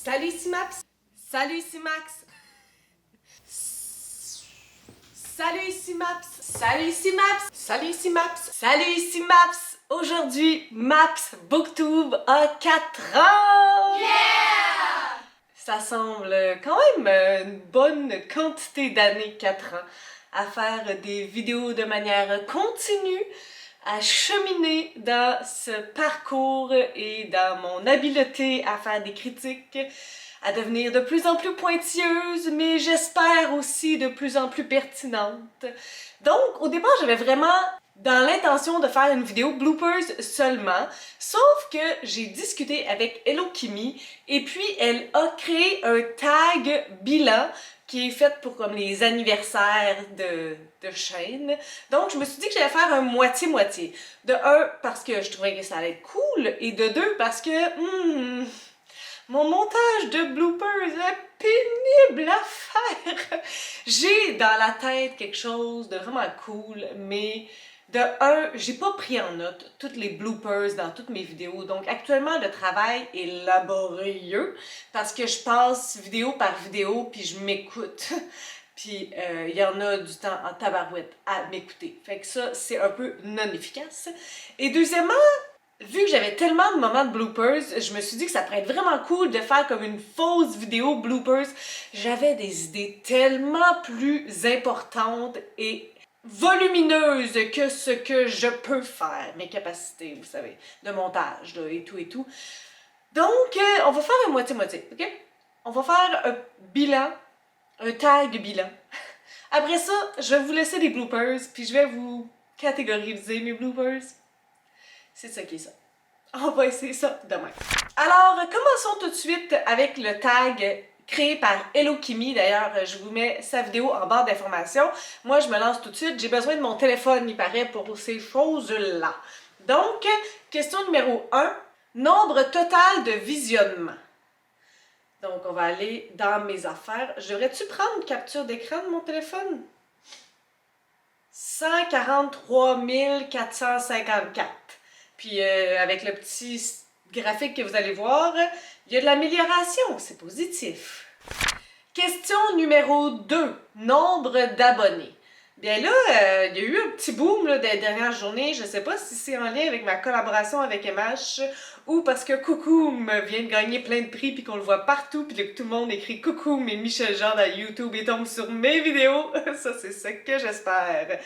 Salut Simaps! Salut Simax! Salut Simaps! Salut Simaps! Salut Simaps! Salut Simaps! Aujourd'hui, Maps Booktube a 4 ans! Yeah! Ça semble quand même une bonne quantité d'années, 4 ans, à faire des vidéos de manière continue, à cheminer dans ce parcours et dans mon habileté à faire des critiques, à devenir de plus en plus pointilleuse, mais j'espère aussi de plus en plus pertinente. Donc, au départ, j'avais vraiment dans l'intention de faire une vidéo bloopers seulement, sauf que j'ai discuté avec Hello Kimi et puis elle a créé un tag bilan qui est fait pour comme les anniversaires de chaîne. Donc je me suis dit que j'allais faire un moitié-moitié. De un, parce que je trouvais que ça allait être cool, et de deux, parce que mon montage de bloopers est pénible à faire. J'ai dans la tête quelque chose de vraiment cool, mais de un, j'ai pas pris en note toutes les bloopers dans toutes mes vidéos. Donc actuellement, le travail est laborieux parce que je passe vidéo par vidéo puis je m'écoute. Puis il y en a du temps en tabarouette à m'écouter. Fait que ça, c'est un peu non efficace. Et deuxièmement, vu que j'avais tellement de moments de bloopers, je me suis dit que ça pourrait être vraiment cool de faire comme une fausse vidéo bloopers. J'avais des idées tellement plus importantes et volumineuses que ce que je peux faire, mes capacités, vous savez, de montage là, et tout et tout. Donc, on va faire un moitié-moitié, ok? On va faire un bilan, un tag bilan. Après ça, je vais vous laisser des bloopers, puis je vais vous catégoriser mes bloopers. C'est ça qui est ça. On va essayer ça demain. Alors, commençons tout de suite avec le tag créé par Hello Kimi. D'ailleurs, je vous mets sa vidéo en barre d'informations. Moi, je me lance tout de suite. J'ai besoin de mon téléphone, il paraît, pour ces choses-là. Donc, question numéro 1. Nombre total de visionnements. Donc, on va aller dans mes affaires. Devrais-tu prendre une capture d'écran de mon téléphone? 143 454. Puis avec le petit graphique que vous allez voir, il y a de l'amélioration, c'est positif. Question numéro 2, nombre d'abonnés. Bien là, il y a eu un petit boom là, des dernières journées, je sais pas si c'est en lien avec ma collaboration avec MH ou parce que Coucoum vient de gagner plein de prix puis qu'on le voit partout puis que tout le monde écrit Coucoum et Michel Jean dans YouTube et tombe sur mes vidéos. Ça, c'est ce que j'espère.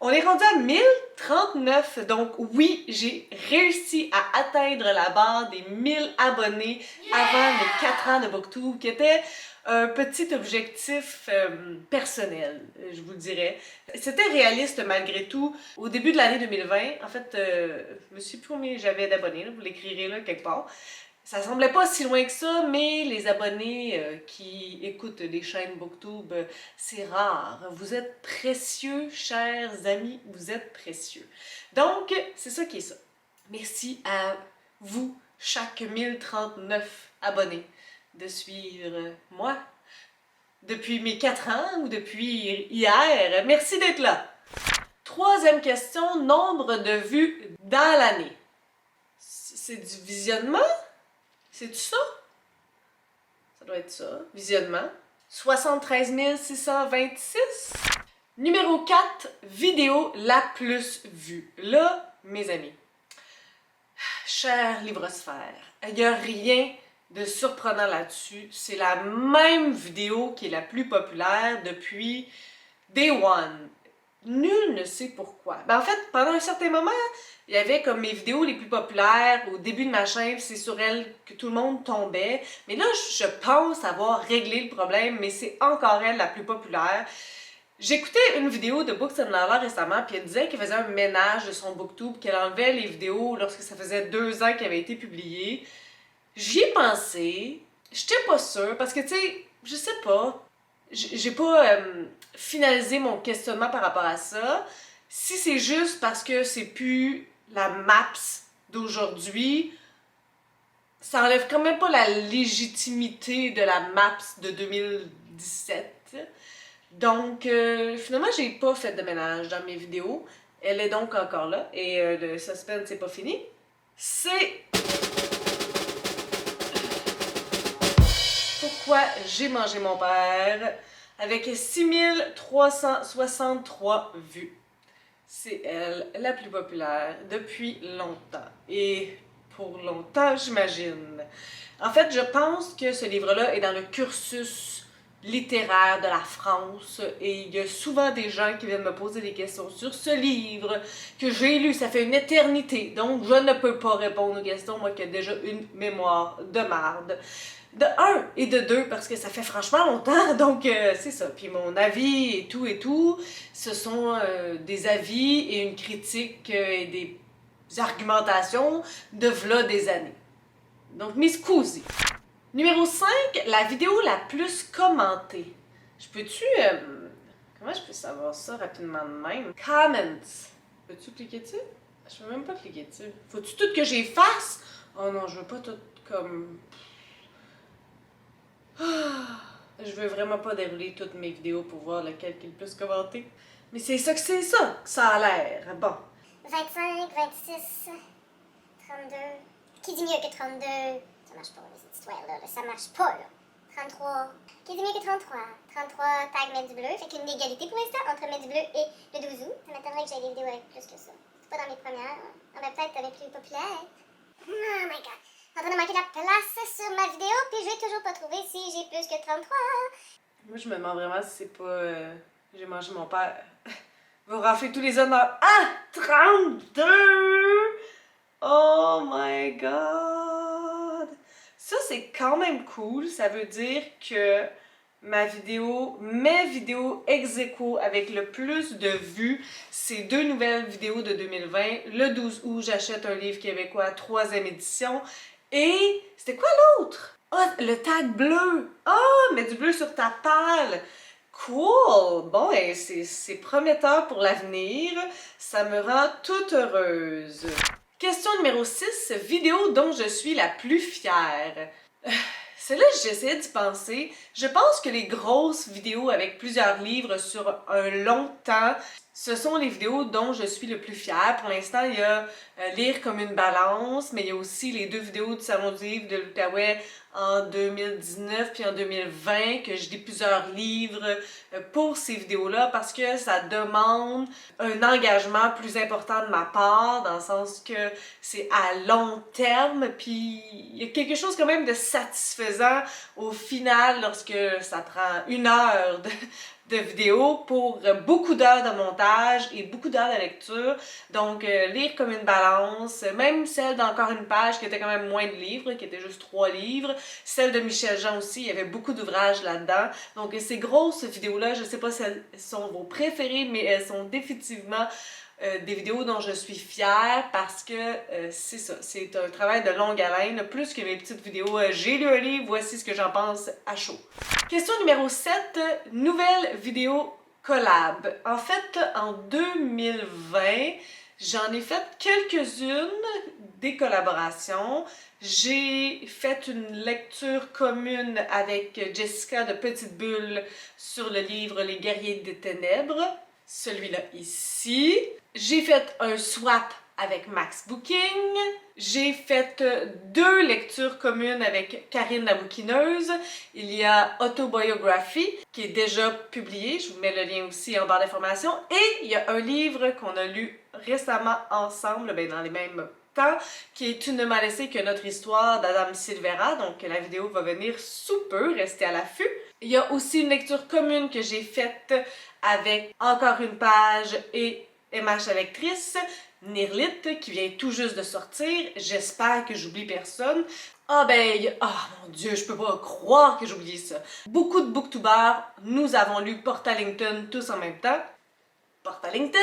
On est rendu à 1039, donc oui, j'ai réussi à atteindre la barre des 1000 abonnés avant mes 4 ans de Booktube, qui était un petit objectif personnel, je vous dirais. C'était réaliste malgré tout. Au début de l'année 2020, en fait, je me suis plus combien j'avais d'abonnés, vous l'écrirez là quelque part. Ça semblait pas si loin que ça, mais les abonnés qui écoutent des chaînes Booktube, c'est rare. Vous êtes précieux, chers amis, vous êtes précieux. Donc, c'est ça qui est ça. Merci à vous, chaque 1039 abonnés, de suivre moi depuis mes 4 ans ou depuis hier. Merci d'être là. Troisième question, nombre de vues dans l'année. C'est du visionnement? C'est-tu ça? Ça doit être ça. Visionnement. 73 626. Numéro 4, vidéo la plus vue. Là, mes amis, chère Librosphère, il n'y a rien de surprenant là-dessus. C'est la même vidéo qui est la plus populaire depuis Day One. Nul ne sait pourquoi. Ben en fait, pendant un certain moment, il y avait comme mes vidéos les plus populaires au début de ma chaîne, c'est sur elles que tout le monde tombait. Mais là, je pense avoir réglé le problème, mais c'est encore elle la plus populaire. J'écoutais une vidéo de Books and Lala récemment, puis elle disait qu'elle faisait un ménage de son Booktube, qu'elle enlevait les vidéos lorsque ça faisait 2 ans qu'elles avaient été publiées. J'y ai pensé, j'étais pas sûre, parce que tu sais, je sais pas, j'ai pas finalisé mon questionnement par rapport à ça. Si c'est juste parce que c'est plus la Maps d'aujourd'hui, ça enlève quand même pas la légitimité de la Maps de 2017. Donc, finalement, j'ai pas fait de ménage dans mes vidéos. Elle est donc encore là. Et le suspense, c'est pas fini. C'est Pourquoi j'ai mangé mon père avec 6363 vues. C'est elle, la plus populaire depuis longtemps. Et pour longtemps, j'imagine. En fait, je pense que ce livre-là est dans le cursus littéraire de la France et il y a souvent des gens qui viennent me poser des questions sur ce livre que j'ai lu, ça fait une éternité, donc je ne peux pas répondre aux questions, moi qui ai déjà une mémoire de marde. De un et de deux, parce que ça fait franchement longtemps, donc c'est ça. Puis mon avis et tout, ce sont des avis et une critique et des argumentations de v'là des années. Donc, mi scusi. Numéro 5, la vidéo la plus commentée. Je peux-tu... comment je peux savoir ça rapidement de même? Comments. Peux-tu cliquer dessus? Je peux même pas cliquer dessus. Faut-tu tout que j'efface? Oh non, je veux pas tout comme... Je veux vraiment pas dérouler toutes mes vidéos pour voir lequel qui est le plus commenté. Mais c'est ça que ça a l'air. Bon. 25, 26, 32. Qui dit mieux que 32? Ça marche pas, cette histoire-là. Ça marche pas, là. 33. Qui dit mieux que 33? 33 tag met du bleu. Fait qu'une égalité pour l'instant entre met du bleu et le 12 août. Ça m'étonnerait que j'aie des vidéos avec plus que ça. C'est pas dans mes premières. Ah ben peut-être avec les populaires. Oh my god. En train de manquer la place sur ma vidéo, puis je vais toujours pas trouver si j'ai plus que 33. Moi, je me demande vraiment si c'est pas... j'ai mangé mon père. Vous raflez tous les honneurs. Ah! 32! Oh my god! Ça, c'est quand même cool. Ça veut dire que mes vidéos ex aequo avec le plus de vues, c'est deux nouvelles vidéos de 2020. Le 12 août, j'achète un livre québécois, 3e édition. Et c'était quoi l'autre? Ah, oh, le tag bleu! Ah, oh, mets du bleu sur ta pâle! Cool! Bon, c'est prometteur pour l'avenir. Ça me rend toute heureuse. Question numéro 6. Vidéo dont je suis la plus fière. C'est là que j'essayais d'y penser. Je pense que les grosses vidéos avec plusieurs livres sur un long temps, ce sont les vidéos dont je suis le plus fière. Pour l'instant, il y a Lire comme une balance, mais il y a aussi les deux vidéos du Salon du livre de l'Outaouais en 2019 puis en 2020, que je lis plusieurs livres pour ces vidéos-là parce que ça demande un engagement plus important de ma part, dans le sens que c'est à long terme, puis il y a quelque chose quand même de satisfaisant au final lorsque ça prend 1 heure de vidéo pour beaucoup d'heures de montage et beaucoup d'heures de lecture. Donc, Lire comme une balance, même celle d'Encore une page qui était quand même moins de livres, qui était juste 3 livres. Celle de Michel Jean aussi, il y avait beaucoup d'ouvrages là-dedans. Donc, ces grosses vidéos-là, je sais pas si elles sont vos préférées, mais elles sont définitivement des vidéos dont je suis fière parce que c'est ça, c'est un travail de longue haleine, plus que mes petites vidéos j'ai lu un livre, voici ce que j'en pense à chaud. Question numéro 7, nouvelle vidéo collab. En fait, en 2020, j'en ai fait quelques-unes des collaborations. J'ai fait une lecture commune avec Jessica de Petite Bulle sur le livre Les Guerriers des Ténèbres. Celui-là ici. J'ai fait un swap avec Max Booking. J'ai fait 2 lectures communes avec Karine la bouquineuse. Il y a Autobiographie qui est déjà publié. Je vous mets le lien aussi en barre d'informations. Et il y a un livre qu'on a lu récemment ensemble, dans les mêmes temps, qui est Tu ne m'as laissé que notre histoire d'Adam Silvera. Donc la vidéo va venir sous peu, restez à l'affût. Il y a aussi une lecture commune que j'ai faite avec Encore une page et MH la lectrice, Nirlit, qui vient tout juste de sortir. J'espère que j'oublie personne. Ah mon Dieu, je peux pas croire que j'ai oublié ça. Beaucoup de booktubers, nous avons lu Portalington tous en même temps. Portalington!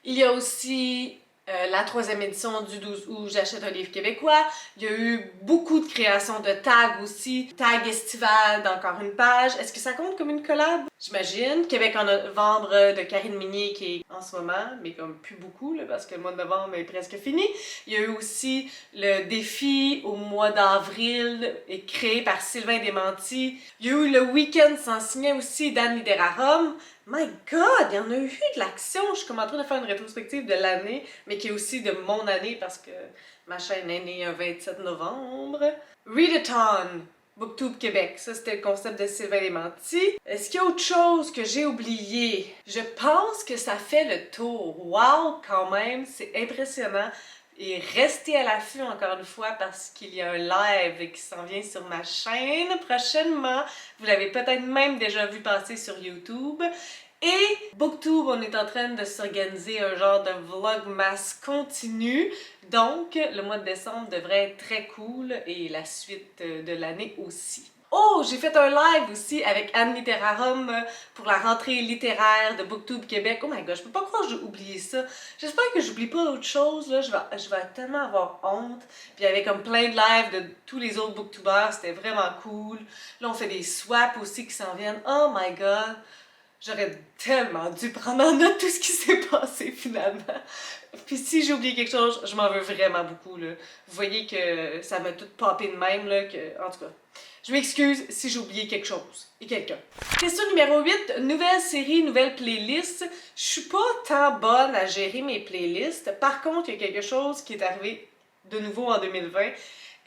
Il y a aussi la 3e édition du 12 août, j'achète un livre québécois. Il y a eu beaucoup de créations de tags aussi. Tag estival d'Encore une page. Est-ce que ça compte comme une collab? J'imagine. Québec en novembre de Karine Minier qui est en ce moment, mais comme plus beaucoup, là, parce que le mois de novembre est presque fini. Il y a eu aussi le défi au mois d'avril, créé par Sylvain Desmentis. Il y a eu le week-end sans signer aussi d'Anne Liderarum. My God, il y en a eu de l'action! Je suis comme en train de faire une rétrospective de l'année, mais qui est aussi de mon année parce que ma chaîne est née un 27 novembre. Readathon! Booktube Québec, ça c'était le concept de Sylvain Lémenti. Est-ce qu'il y a autre chose que j'ai oublié? Je pense que ça fait le tour. Wow, quand même, c'est impressionnant. Et restez à l'affût encore une fois parce qu'il y a un live qui s'en vient sur ma chaîne prochainement. Vous l'avez peut-être même déjà vu passer sur YouTube. Et Booktube, on est en train de s'organiser un genre de vlogmas continu. Donc, le mois de décembre devrait être très cool et la suite de l'année aussi. Oh, j'ai fait un live aussi avec Anne Literarum pour la rentrée littéraire de Booktube Québec. Oh my god, je peux pas croire que j'ai oublié ça. J'espère que j'oublie pas d'autres choses, là. Je vais tellement avoir honte. Puis il y avait comme plein de lives de tous les autres booktubers, c'était vraiment cool. Là, on fait des swaps aussi qui s'en viennent. Oh my god, j'aurais tellement dû prendre en note tout ce qui s'est passé finalement. Puis si j'ai oublié quelque chose, je m'en veux vraiment beaucoup, là. Vous voyez que ça m'a tout popé de même, là, que... En tout cas, je m'excuse si j'ai oublié quelque chose et quelqu'un. Question numéro 8, nouvelle série, nouvelle playlist. Je suis pas tant bonne à gérer mes playlists. Par contre, il y a quelque chose qui est arrivé de nouveau en 2020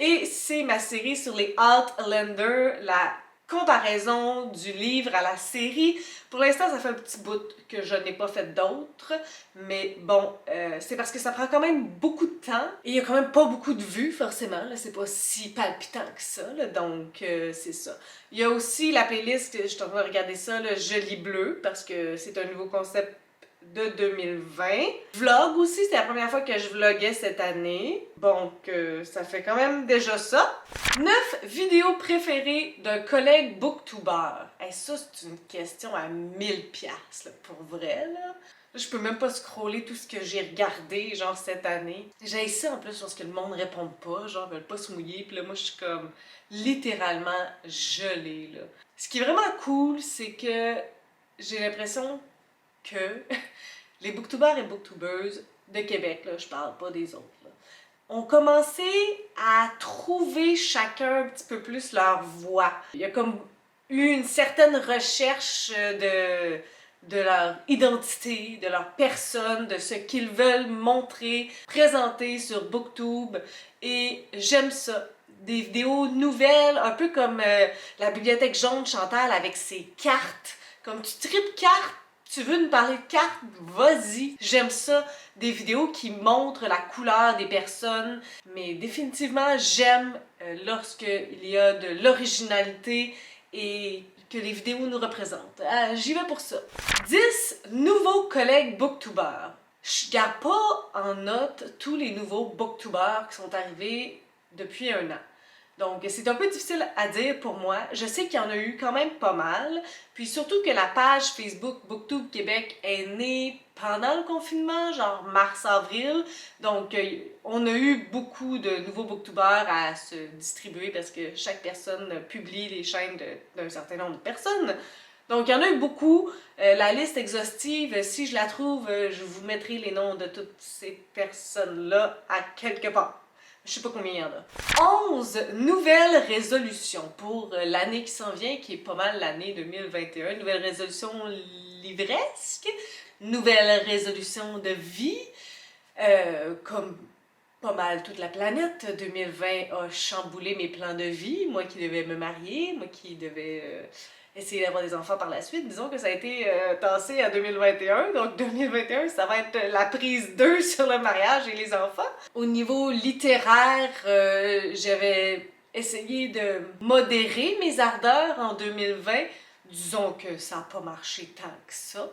et c'est ma série sur les Outlander, la comparaison du livre à la série. Pour l'instant, ça fait un petit bout que je n'ai pas fait d'autres, mais bon, c'est parce que ça prend quand même beaucoup de temps et il y a quand même pas beaucoup de vues, forcément, là, c'est pas si palpitant que ça, là, donc c'est ça. Il y a aussi la playlist, je suis en train de regarder ça, le Je lis bleu, parce que c'est un nouveau concept de 2020. Vlog aussi, c'est la première fois que je vloguais cette année. Donc, ça fait quand même déjà ça. 9 vidéos préférées d'un collègue booktuber. Hey, ça, c'est une question à 1000 piastres, là, pour vrai, là. Je peux même pas scroller tout ce que j'ai regardé, genre, cette année. J'ai ça, en plus, parce que le monde répond pas, genre, veulent pas se mouiller. Puis là, moi, je suis comme littéralement gelée, là. Ce qui est vraiment cool, c'est que j'ai l'impression que les booktubers et booktubeuses de Québec, là, je parle pas des autres, là, ont commencé à trouver chacun un petit peu plus leur voix. Il y a comme eu une certaine recherche de leur identité, de leur personne, de ce qu'ils veulent montrer, présenter sur Booktube. Et j'aime ça. Des vidéos nouvelles, un peu comme la bibliothèque jaune Chantal avec ses cartes. Comme tu tripes cartes, tu veux nous parler de cartes? Vas-y! J'aime ça, des vidéos qui montrent la couleur des personnes, mais définitivement, j'aime lorsqu'il y a de l'originalité et que les vidéos nous représentent. J'y vais pour ça. 10 nouveaux collègues booktubers. Je garde pas en note tous les nouveaux booktubers qui sont arrivés depuis un an. Donc, c'est un peu difficile à dire pour moi. Je sais qu'il y en a eu quand même pas mal. Puis surtout que la page Facebook Booktube Québec est née pendant le confinement, genre mars-avril. Donc, on a eu beaucoup de nouveaux booktubers à se distribuer parce que chaque personne publie les chaînes d'un certain nombre de personnes. Donc, il y en a eu beaucoup. La liste exhaustive, si je la trouve, je vous mettrai les noms de toutes ces personnes-là à quelque part. Je sais pas combien il y en a. 11 nouvelles résolutions pour l'année qui s'en vient, qui est pas mal l'année 2021. Nouvelles résolutions livresques, nouvelles résolutions de vie, comme pas mal toute la planète. 2020 a chamboulé mes plans de vie, moi qui devais me marier, moi qui devais essayer d'avoir des enfants par la suite. Disons que ça a été tassé à 2021, donc 2021, ça va être la prise 2 sur le mariage et les enfants. Au niveau littéraire, j'avais essayé de modérer mes ardeurs en 2020. Disons que ça n'a pas marché tant que ça.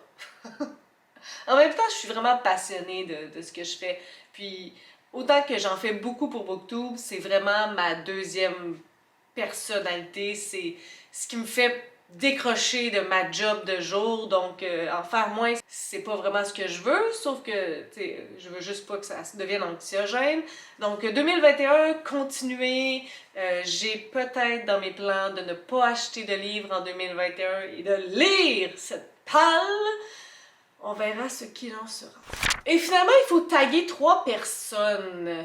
En même temps, je suis vraiment passionnée de ce que je fais. Puis, autant que j'en fais beaucoup pour Booktube, c'est vraiment ma deuxième personnalité. C'est ce qui me fait décrocher de ma job de jour, donc en faire moins, c'est pas vraiment ce que je veux, sauf que, tu sais, je veux juste pas que ça devienne anxiogène. Donc 2021, continuer, j'ai peut-être dans mes plans de ne pas acheter de livres en 2021 et de lire cette palle. On verra ce qu'il en sera. Et finalement, il faut taguer 3 personnes.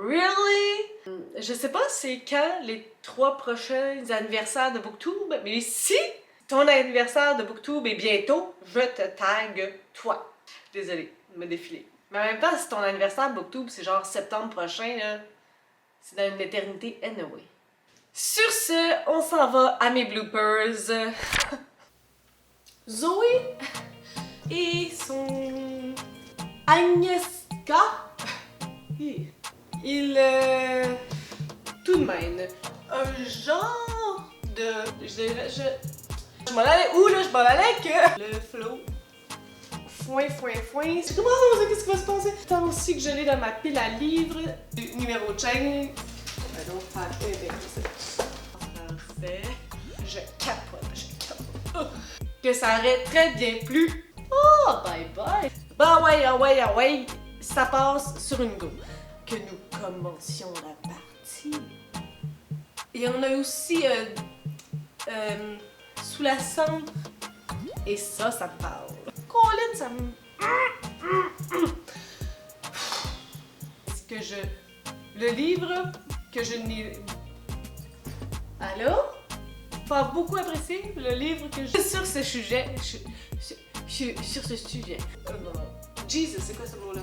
Really? Je sais pas c'est quand les 3 prochains anniversaires de Booktube, mais si ton anniversaire de Booktube est bientôt, je te tag toi. Désolée de me défiler. Mais en même temps, si ton anniversaire de Booktube c'est genre septembre prochain, là, c'est dans une éternité anyway. Sur ce, on s'en va à mes bloopers. Zoé et son Agnieszka, il tout de même un genre de je m'en allais où là? Je m'en allais avec le flow. Foin. C'est comment ça? Qu'est-ce qui va se passer? Tant aussi que je l'ai dans ma pile à livres. Numéro de chaîne. Français. Je capote. Que ça aurait très bien plu. Oh, bye. Bah ouais. Ça passe sur une go. Que nous commencions la partie. Et on a aussi sous la cendre. Et ça me parle. Colin, ça me... Est-ce que le livre que je n'ai... Allô? Pas beaucoup apprécié le livre que je... Sur ce sujet... Sur ce sujet... non. Jesus, c'est quoi ce mot-là?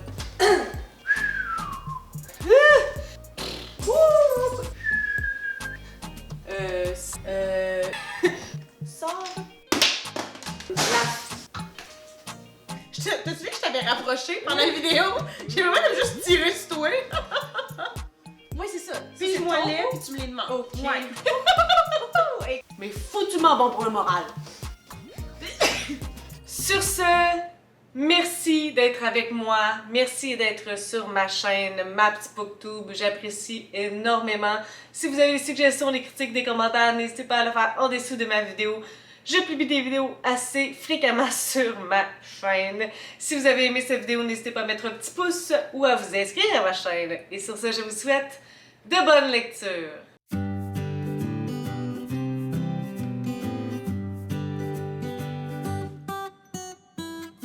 Sors... T'as-tu vu que je t'avais rapproché pendant la vidéo? J'ai vraiment juste tiré sur toi. Oui, c'est ça. Puis C'est moi ton là, mot. puis tu me les demandes. Ok. Ouais. Mais foutument bon pour le moral. Sur ce, merci d'être avec moi. Merci d'être sur ma chaîne, ma petite booktube. J'apprécie énormément. Si vous avez des suggestions, des critiques, des commentaires, n'hésitez pas à le faire en dessous de ma vidéo. Je publie des vidéos assez fréquemment sur ma chaîne. Si vous avez aimé cette vidéo, n'hésitez pas à mettre un petit pouce ou à vous inscrire à ma chaîne. Et sur ce, je vous souhaite de bonnes lectures.